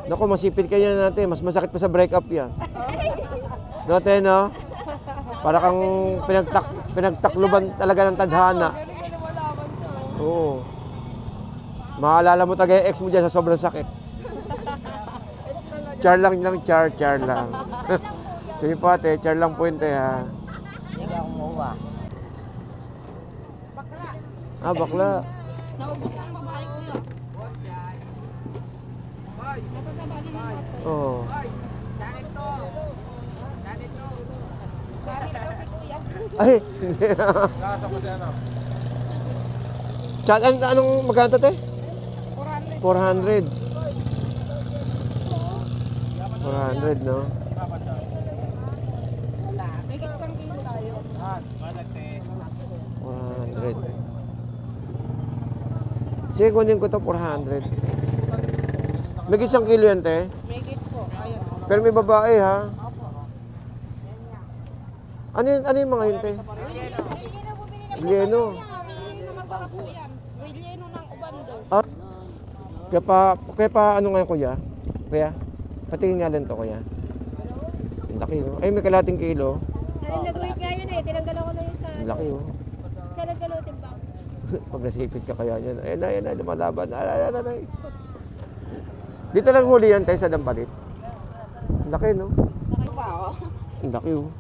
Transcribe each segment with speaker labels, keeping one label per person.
Speaker 1: Naku, masipit kanya natin. Mas masakit pa sa break up yan. Dati, no? Para kang pinagtakluban talaga ng tadhana. Oo. Maalala mo talaga yung ex mo dyan sa sobrang sakit. Char lang, char lang. Sige po ate, char lang po yun ha.
Speaker 2: Hindi ka kumuha.
Speaker 1: Ah, bakla.
Speaker 2: Naubos ang babae ko yun.
Speaker 1: Oo. Ay, hindi na. Chat, anong magkano te? 400. 400, no?
Speaker 2: Wala. May isang kilo tayo.
Speaker 1: 400. Sige, kunin ko to 400. May isang kilo yan, te?
Speaker 2: May git po. Ayun.
Speaker 1: Pero may babae, ha? Ano yung mga yun, te? Relleno.
Speaker 2: Masarap po yan. Relleno ng ubando.
Speaker 1: Ah, kaya pa ano ngayon, kuya? Kuya? Patingin nga lang to, kuya. Ang laki, no? Ay, may kalating kilo.
Speaker 3: Nag-wait nga yun eh. Tinanggalan ko na yun sa...
Speaker 1: Ang laki, oh.
Speaker 3: Sa naggalutin ba?
Speaker 1: Pag nasipit ka kaya yan. Ayun na, lumalaban. Ay. Dito lang huli yan, tayo sa Dampalit. Ang laki, no?
Speaker 2: Laki pa ako.
Speaker 1: Ang laki, oh.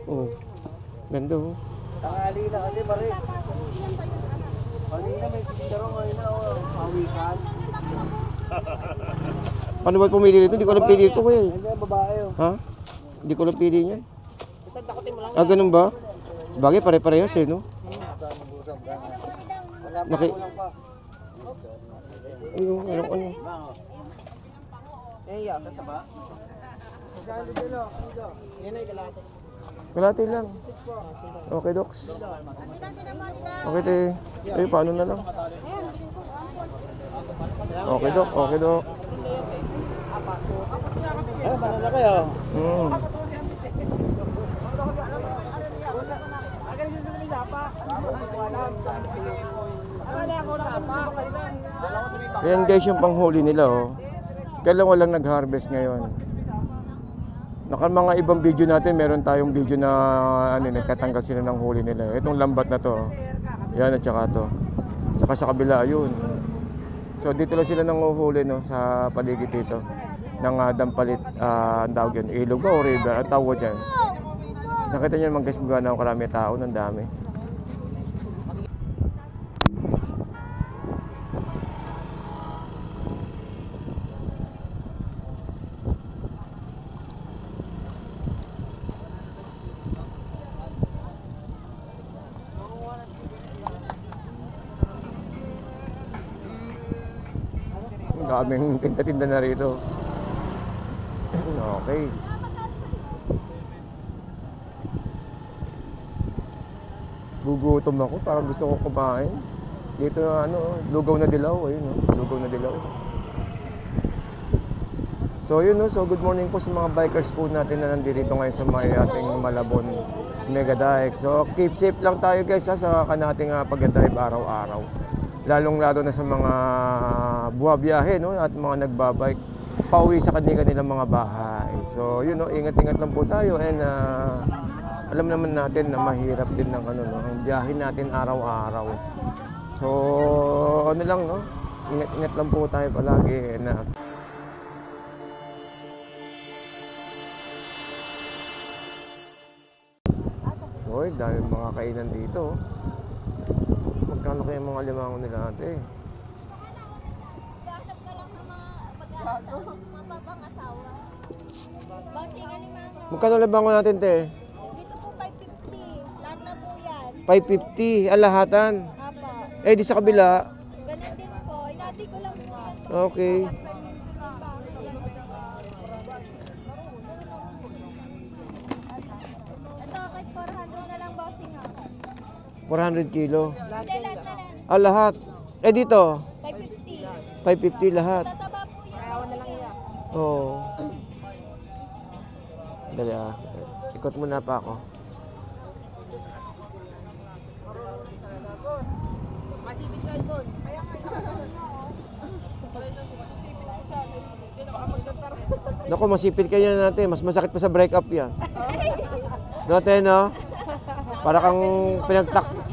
Speaker 1: Oh. Ganda, oh.
Speaker 4: Tangali na kasi pare. Kanina may tindaro ngayon na pawikan.
Speaker 1: Paano ba pumili dito? Hindi ko lang pili ito, kuya.
Speaker 4: Hindi ang babae oh.
Speaker 1: Ha? Hindi ko lang pili niyan.
Speaker 2: Basta takutin mo lang.
Speaker 1: Ah, ganun ba? Bagay, pare-parehas eh, no? Naki... Ayun, ano?
Speaker 4: Eh, ya, kata ba? Magkano din oh.
Speaker 2: Yan ay kalate.
Speaker 1: Kalati lang. Okay, Docs. Okay, te. Eh, paano na lang? Okay, Dok. Okay, Dok.
Speaker 4: Eh, para na kayo.
Speaker 1: Ayan guys, yung panghuli nila, oh. Kailan walang nag-harvest ngayon. Mga ibang video natin, meron tayong video na nagtatanggal sila ng huli nila. Itong lambat na to, yan at saka to. Saka sa kabila, ayun. So dito lang sila nanguhuli, no, sa paligid dito ng Dampalit, ang tawag yun, ilog o river, ang tawag dyan. Nakita nyo naman guys, mga karami tao, ng dami. Daming tinda-tinda na rito. Okay. Gugutom ako, parang gusto ko kumain. Dito lugaw na dilaw, ayun, lugaw na dilaw. So yun, so good morning po sa mga bikers po natin na nandito ngayon sa may ating Malabon Mega Dike. So keep safe lang tayo guys, sa kanating pag-drive araw-araw. Lalong-lalo na sa mga buwabiyahe, no, at mga nagbabike pauwi sa kanilang mga bahay. So yun, ingat-ingat lang po tayo, and alam naman natin na mahirap din ng ang biyahe natin araw-araw. So ano lang, no, ingat-ingat lang po tayo palagi, and so dahil mga kainan dito. Magkano kaya mga limango nila ate?
Speaker 3: Dapat ka lang ng mga mapapangasawa. Bakit nga limango?
Speaker 1: Magkano limango natin, te?
Speaker 3: Dito po 550. Lahat na po yan.
Speaker 1: 550, alahatan.
Speaker 3: Haba.
Speaker 1: Eh, di sa kabila.
Speaker 3: Ganun din po. Inati ko lang po yan.
Speaker 1: Okay.
Speaker 3: Ito, kahit 400 na lang bossing nga.
Speaker 1: 400 kilo.
Speaker 3: Hindi, lahat na lang.
Speaker 1: Ah, lahat. Eh, dito?
Speaker 3: 550.
Speaker 1: 550 lahat.
Speaker 3: Tataba po yan.
Speaker 2: Kaya na lang yan.
Speaker 1: Oo. Dali ikot muna pa ako.
Speaker 2: Masipit ka, Ibon. Kaya nga. Masisipit ko sa akin.
Speaker 1: Naku, masipit kanya natin. Mas masakit pa sa break up yan. Note, no? Para kang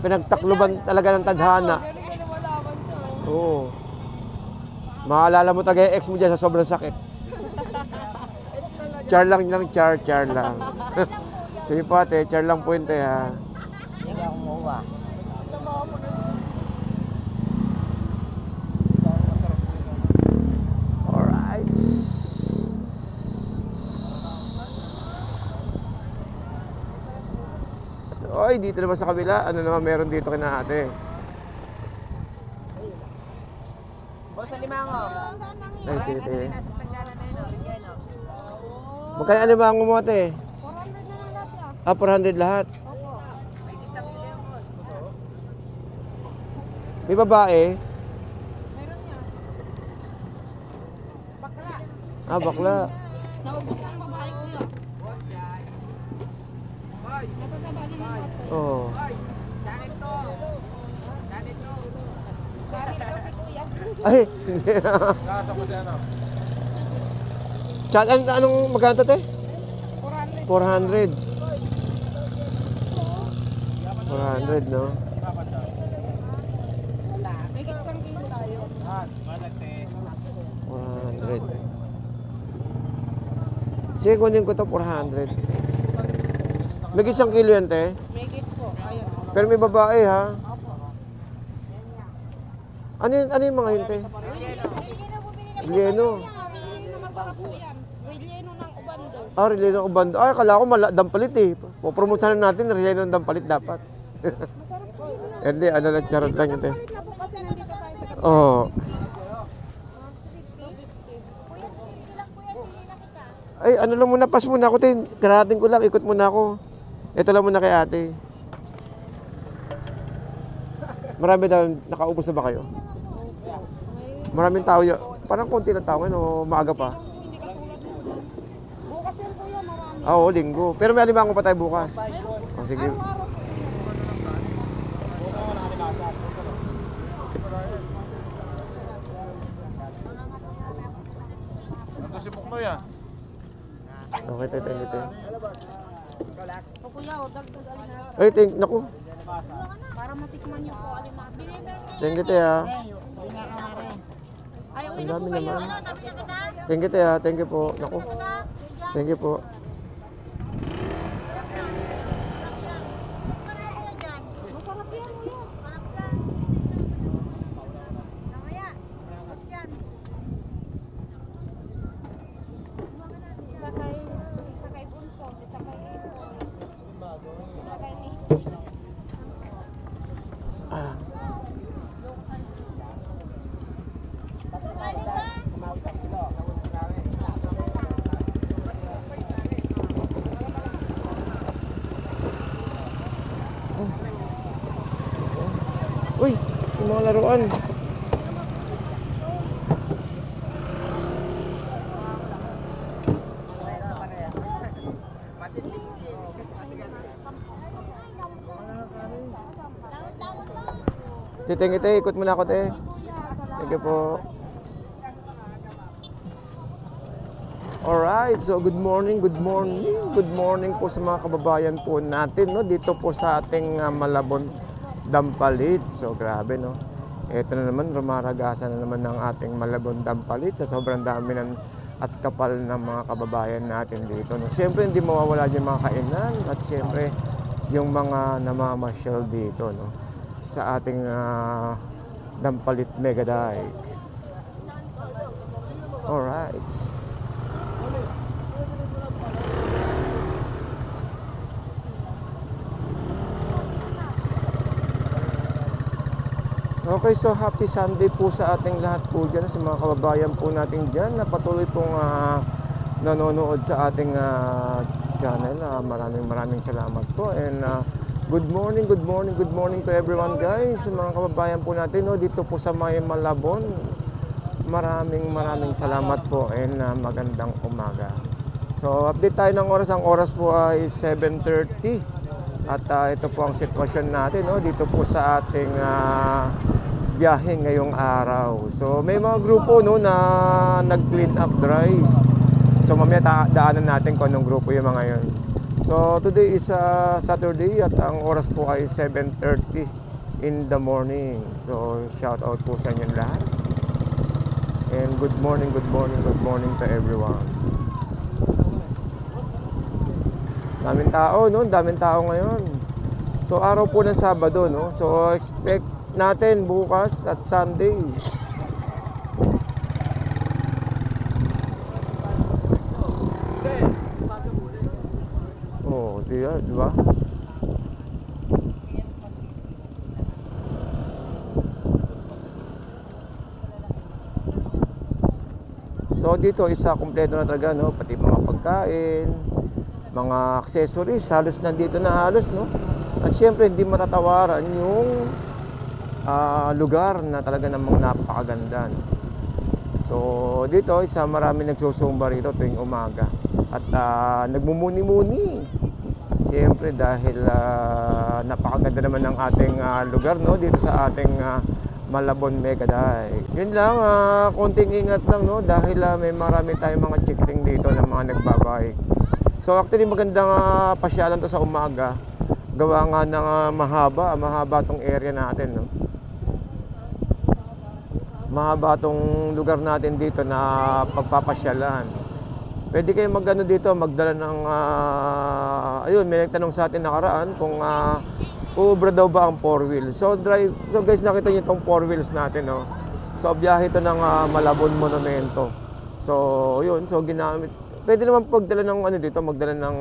Speaker 1: pinagtakluban talaga ng tadhana. Oo. Maalala mo talaga yung ex mo dyan sa sobrang sakit. Char lang, char lang. Sige po ate, char lang po yun te ha.
Speaker 4: Hindi ako kumuha.
Speaker 1: Alright. So, ay, dito naman sa kabila. Ano naman meron dito kina ate?
Speaker 4: Boss, alimango.
Speaker 1: Ay, sige te. Magkano alimango mo ate?
Speaker 2: 400 na lang lahat yan.
Speaker 1: Ah, 400 lahat.
Speaker 2: Opo.
Speaker 1: May babae?
Speaker 2: Meron yan. Bakla.
Speaker 1: Ah, bakla.
Speaker 2: Naubos ang babae ko yun. Natataba na ng water.
Speaker 1: Oo.
Speaker 2: Sorry daw si kuya.
Speaker 1: Ay, hindi na. Chat, anong magkano te?
Speaker 2: 400.
Speaker 1: 400. 400, no?
Speaker 2: Wala. May isang kilo tayo.
Speaker 1: 400. Sige, kunin ko to 400. May isang kilo yan, te.
Speaker 2: May git po. Ayun.
Speaker 1: Pero may babae, ha?
Speaker 2: Opo.
Speaker 1: Ano yung mga yun, te?
Speaker 2: Relleno bumili na po.
Speaker 1: Relleno.
Speaker 2: Relleno masarap po yan. Relleno ng ubando.
Speaker 1: Ah, Relleno ng Ubando. Ay, akala ko dampalit, eh. Popromote sana natin, Relleno ng dampalit dapat.
Speaker 2: Masarap po yun.
Speaker 1: Hindi, ano lang, charot lang yun, te.
Speaker 2: Palit na po kasi nandito tayo sa gabi.
Speaker 1: Oo.
Speaker 3: Kuya, sige lang kuya, sili na kita.
Speaker 1: Ay, ano lang muna, pass muna ako, te. Karating ko lang, ikot muna ako. Ito lang muna kay ate. Marami daw, nakaubos na ba kayo? Maraming tao yun. Parang konti na tao, ano, maaga pa.
Speaker 2: Hindi katulad nito. Bukas yan kuya, marami.
Speaker 1: Ah, oo, linggo. Pero may alimango pa tayo bukas. Oh, sige.
Speaker 2: Araw-araw po.
Speaker 1: Okay, te, thank you, te.
Speaker 2: O kuya, o dagdag alin na.
Speaker 1: Ay, naku.
Speaker 2: Para matikman niyo po alin na.
Speaker 1: Thank you, te, ha.
Speaker 2: Ayaw
Speaker 1: Ang
Speaker 2: na
Speaker 1: dami
Speaker 2: po kayo.
Speaker 1: naman. Thank you, te, ha. Thank you po. Naku. Thank you po.
Speaker 2: Masarap yan kuya. Isa kay Bunso, isa kay isa kay
Speaker 1: Ah. Uy, yung mga laruan. Thank you, te. Ikot muna ako, te. Thank you po. Alright, so good morning po sa mga kababayan po natin, no? Dito po sa ating Malabon, Dampalit. So grabe, no? Ito na naman, rumaragasan na naman ng ating Malabon, Dampalit sa sobrang dami at kapal ng mga kababayan natin dito, no? Siyempre, hindi mawawala yung mga kainan at siyempre, yung mga namamasyal dito, no? Sa ating Dampalit Mega Dike. Alright. Okay, so happy Sunday po sa ating lahat po dyan, sa mga kababayan po natin dyan na patuloy pong nanonood sa ating channel. Maraming salamat po and good morning to everyone guys, sa mga kababayan po natin, no, dito po sa may Malabon. Maraming salamat po and magandang umaga. So update tayo ng oras, ang oras po ay 7:30 at ito po ang sitwasyon natin, no, dito po sa ating biyahe ngayong araw. So may mga grupo no na nag-clean up drive. So mamaya daanan natin kung anong grupo yung mga yun. So today is Saturday at ang oras po ay 7:30 in the morning. So shout out po sa inyo lahat. And good morning to everyone. Daming tao, no? Daming tao ngayon. So araw po ng Sabado, no? So expect natin bukas at Sunday. Oh, di ba? So dito isa kumpleto na talaga, no? Pati mga pagkain, mga accessories, halos nandito na halos, no? At syempre hindi matatawaran yung lugar na talaga namang napakaganda. So dito isa marami nagsusumba rito tuwing umaga at nagmumuni-muni. Syempre dahil napakaganda naman ng ating lugar, no? Dito sa ating Malabon Mega Dike. Yun lang, konting ingat lang, no? Dahil may marami tayong mga chikling dito ng mga nagbabike. So actually magandang pasyalan to sa umaga. Gawa nga ng mahaba tong area natin, no? Mahaba tong lugar natin dito na pagpapasyalan. Pwede kayo magano dito, magdala ng ayun, may nagtanong sa atin nakaraan kung uubra daw ba ang 4 wheels. So guys, nakita niyo tong 4 wheels natin, no? So biyahe ito ng Malabon Monumento. So yun, so ginamit. Pwede naman pagdala ng dito, magdala ng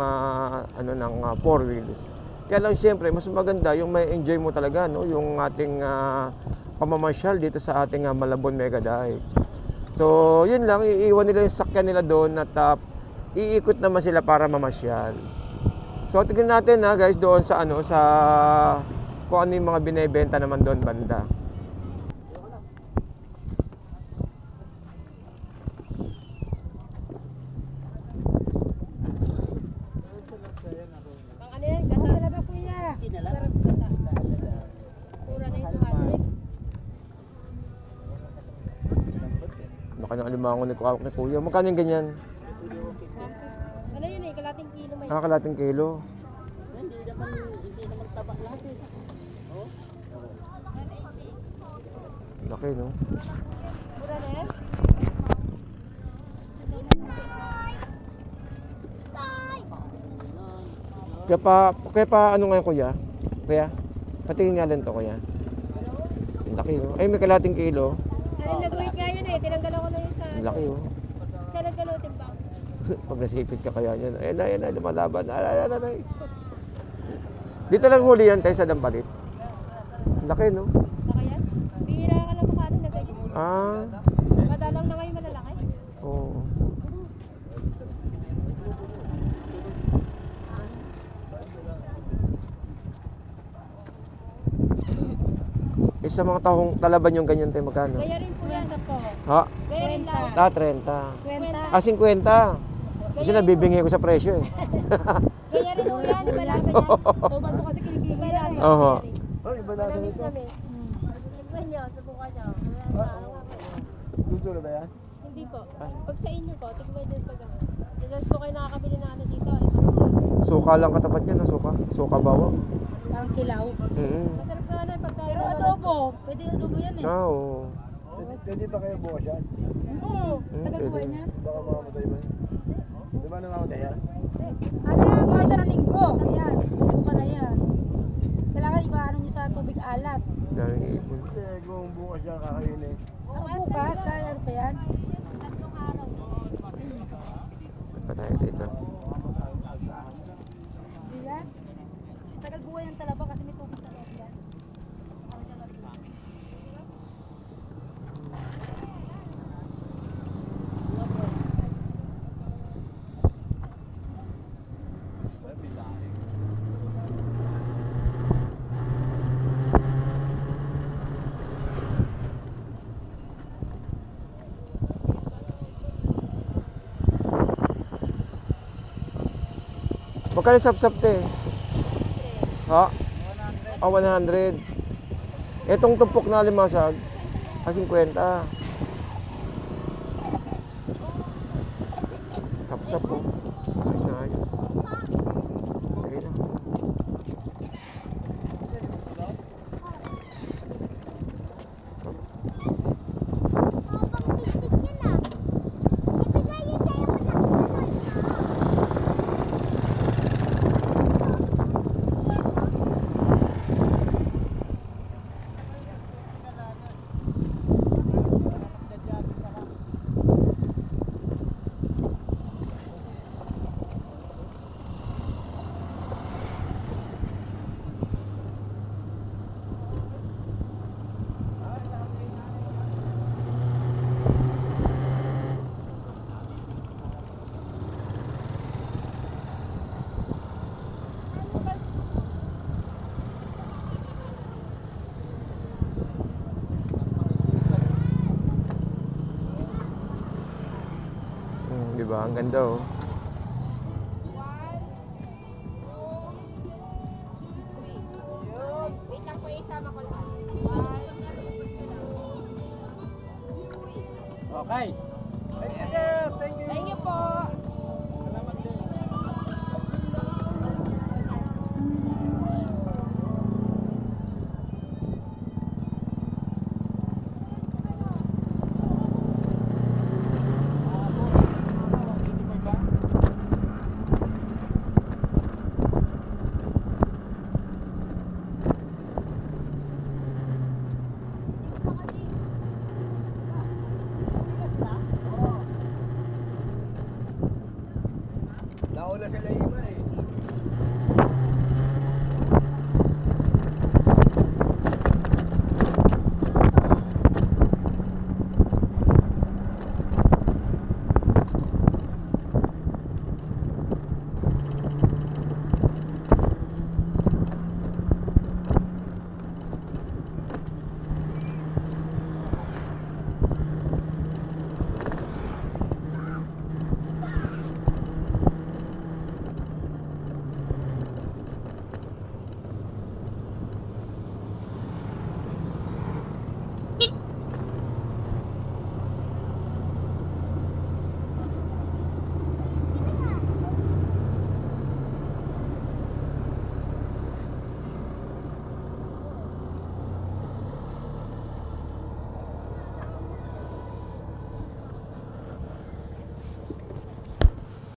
Speaker 1: ng 4 wheels. Kaya lang siyempre, mas maganda yung may enjoy mo talaga, no? Yung ating pamamasyal dito sa ating Malabon Mega Dike. So yun lang, iiwan nila yung sakyan nila doon at iikot naman sila para mamasyal. So tingnan natin guys doon sa sa kung ano yung mga binebenta naman doon banda. Baka ng alimango ni Kuya. Magkano yung ganyan?
Speaker 2: Ano yun kalating kilo may.
Speaker 1: Kalating kilo.
Speaker 4: Hindi naman taba lahat eh. Oh.
Speaker 1: Laki, no?
Speaker 2: Mura na yan?
Speaker 1: Kaya pa ano ngayon, Kuya? Kuya? Patingin nga lang to, Kuya. Laki, no? Ay, may kalating kilo.
Speaker 2: Ano nag-wait nga yun tinanggal ako na yun sa.
Speaker 1: Laki, oh.
Speaker 2: Sa naggalutin ba?
Speaker 1: Pag nasipit ka kaya yan. Ayun na, lumalaban. Ay. Dito lang huli yan tayo sa Dampalit. Laki, no?
Speaker 2: Baka yan? Bihira ka lang makanin na ganyan. Madalang na ngayon malalaki.
Speaker 1: Oo. Sa mga tahong talaban yung ganyan tayo magkano?
Speaker 2: Kaya rin po yan po.
Speaker 1: Ha?
Speaker 2: Kaya rin lang.
Speaker 1: 30.
Speaker 2: 50.
Speaker 1: 50. Kasi nabibingay ko sa presyo eh.
Speaker 2: Kaya rin po yan. Iba lasa niya. Tuman ko kasi kilikili. Iba lasa.
Speaker 1: Oo.
Speaker 2: Iba lasa nito. Tikman niyo. Subukan niyo.
Speaker 1: Luto na ba yan?
Speaker 2: Hindi po. Pag sa inyo po, tikman niyo pag Tapos po kayo nakakabili ng dito. Ibang lasa.
Speaker 1: Suka lang katapat niya, no? Suka bawa.
Speaker 2: Parang kilaw. Masarap na na pagkain. Pero adobo. Pwede adobo yan eh.
Speaker 1: Oo.
Speaker 5: Pwede pa kayo bukas yan?
Speaker 2: Oo. Tagagawa
Speaker 1: pwede.
Speaker 2: niyan.
Speaker 5: Baka mamamatay ba? Di ba namamatay yan?
Speaker 2: Ano yan? Mga isa ng linggo. Ayan. Bubuka na yan. Kailangan ibaano nyo sa tubig alat.
Speaker 1: Daming ipon.
Speaker 5: Kasi kung bukas yan kakainin.
Speaker 2: Bukas, kaya ano pa yan?
Speaker 1: Pa tayo dito.
Speaker 2: Diba? Tagal buhay ng talaba kasi may tubig sa loob yan.
Speaker 1: Magkano sap-sap te? Ha? 100. Etong tumpok na limasag, 50. Tapos po. Ayos na ayos. Ayun na. Diba? Ang ganda oh.
Speaker 3: Wait lang po, isama ko na.
Speaker 4: Okay.
Speaker 5: Thank you, sir. Thank you.
Speaker 3: Thank you po.
Speaker 5: Nauna sila iba eh.